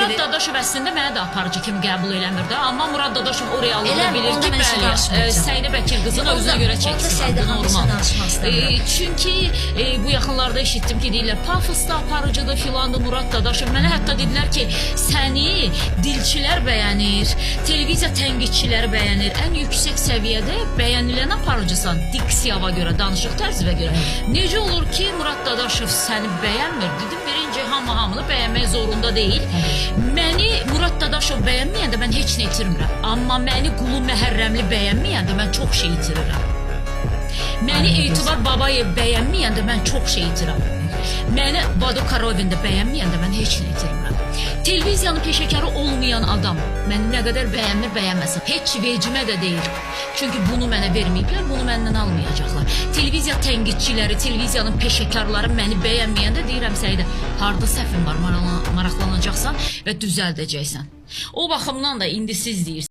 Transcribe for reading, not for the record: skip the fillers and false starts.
Murad Dadaşov əslində mənə də aparıcı kimi qəbul eləmir də, amma Murad Dadaşov o reallıqda bilir ki, bəli, Səidə Bəkir qızını özünə görə çəksin, bu normal. Çünki bu yaxınlarda eşitdim ki, deyirlər, pafosda aparıcıdır filandır Murad Dadaşov. Mənə hətta dedilər ki, səni dilçilər bəyənir, televiziya tənqidçiləri bəyənir, ən yüksək səviyyədə bəyənilən aparıcısan, diksiyava görə, danışıq tərzinə görə. Necə olur ki, Murad Dadaşov səni bəyənmir? Dedim, birinci hamını bəyənmək zorunda deyil. Məni Murad Dadaşov bəyənməyəndə mən heç nə itirmirəm. Amma məni Qulu Məhərrəmli bəyənməyəndə mən çox şey itirirəm. Məni Etibar Babayev bəyənməyəndə mən çox şey itirirəm. Məni Badu Karovin də bəyənməyəndə mən heç nə itirmirəm. Televiziyanın peşəkarı olmayan adam məni nə qədər bəyənmir, bəyənməsin. Heç vecimə də deyil. Çünki bunu mənə verməyiblər, bunu məndən almayacaqlar. Televiziya tənqidçiləri, televiziyanın peşəkarları məni bəyənməyəndə deyirəm, Səidə, harda səhvin var, maraqlanacaqsan və düzəldəcəksən. O baxımdan da indi siz deyirsiniz.